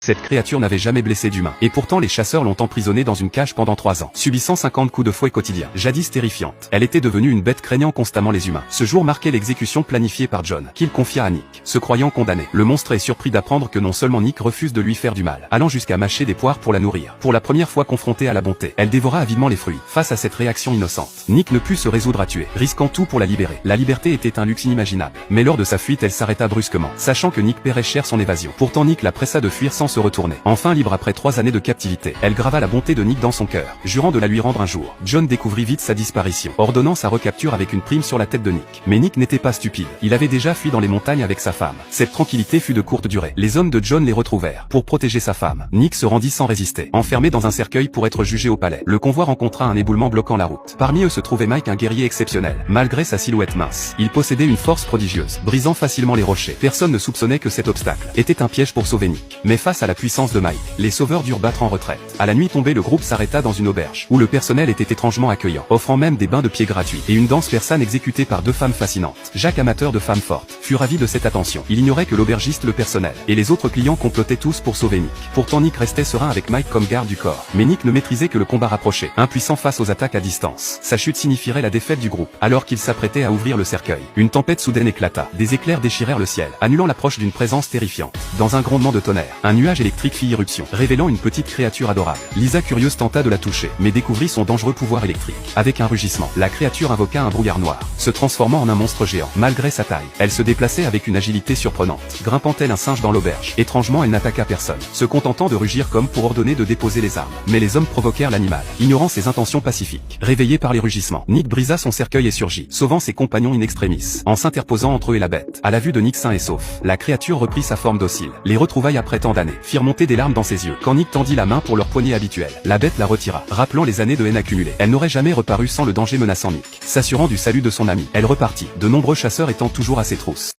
Cette créature n'avait jamais blessé d'humain. Et pourtant les chasseurs l'ont emprisonnée dans une cage pendant 3 ans, subissant 50 coups de fouet quotidiens. Jadis terrifiante, elle était devenue une bête craignant constamment les humains. Ce jour marquait l'exécution planifiée par John, qu'il confia à Nick. Se croyant condamné, le monstre est surpris d'apprendre que non seulement Nick refuse de lui faire du mal, allant jusqu'à mâcher des poires pour la nourrir. Pour la première fois confrontée à la bonté, elle dévora avidement les fruits. Face à cette réaction innocente, Nick ne put se résoudre à tuer, risquant tout pour la libérer. La liberté était un luxe inimaginable. Mais lors de sa fuite, elle s'arrêta brusquement, sachant que Nick paierait cher son évasion. Pourtant Nick la pressa de fuir sans se retourner. Enfin libre après 3 années de captivité, elle grava la bonté de Nick dans son cœur, jurant de la lui rendre un jour. John découvrit vite sa disparition, ordonnant sa recapture avec une prime sur la tête de Nick. Mais Nick n'était pas stupide, il avait déjà fui dans les montagnes avec sa femme. Cette tranquillité fut de courte durée. Les hommes de John les retrouvèrent. Pour protéger sa femme, Nick se rendit sans résister, enfermé dans un cercueil pour être jugé au palais. Le convoi rencontra un éboulement bloquant la route. Parmi eux se trouvait Mike, un guerrier exceptionnel. Malgré sa silhouette mince, il possédait une force prodigieuse, brisant facilement les rochers. Personne ne soupçonnait que cet obstacle était un piège pour sauver Nick. Mais face à la puissance de Mike, les sauveurs durent battre en retraite. À la nuit tombée, le groupe s'arrêta dans une auberge, où le personnel était étrangement accueillant, offrant même des bains de pieds gratuits, et une danse persane exécutée par 2 femmes fascinantes. Jacques, amateur de femmes fortes, fut ravi de cette attention. Il ignorait que l'aubergiste, le personnel, et les autres clients complotaient tous pour sauver Nick. Pourtant Nick restait serein avec Mike comme garde du corps. Mais Nick ne maîtrisait que le combat rapproché, impuissant face aux attaques à distance. Sa chute signifierait la défaite du groupe. Alors qu'il s'apprêtait à ouvrir le cercueil, une tempête soudaine éclata. Des éclairs déchirèrent le ciel, annulant l'approche d'une présence terrifiante. Dans un grondement de tonnerre, un nuage électrique fit irruption, révélant une petite créature adorable. Lisa, curieuse, tenta de la toucher, mais découvrit son dangereux pouvoir électrique. Avec un rugissement, la créature invoqua un brouillard noir, se transformant en un monstre géant. Malgré sa taille, elle se déplaçait avec une agilité surprenante, grimpant tel un singe dans l'auberge. Étrangement, elle n'attaqua personne, se contentant de rugir comme pour ordonner de déposer les armes. Mais les hommes provoquèrent l'animal, ignorant ses intentions pacifiques. Réveillé par les rugissements, Nick brisa son cercueil et surgit, sauvant ses compagnons in extremis, en s'interposant entre eux et la bête. À la vue de Nick sain et sauf, la créature reprit sa forme docile. Les retrouvailles après tant d'années firent monter des larmes dans ses yeux. Quand Nick tendit la main pour leur poignée habituelle, la bête la retira, rappelant les années de haine accumulées. Elle n'aurait jamais reparu sans le danger menaçant Nick. S'assurant du salut de son ami, elle repartit, de nombreux chasseurs étant toujours à ses trousses.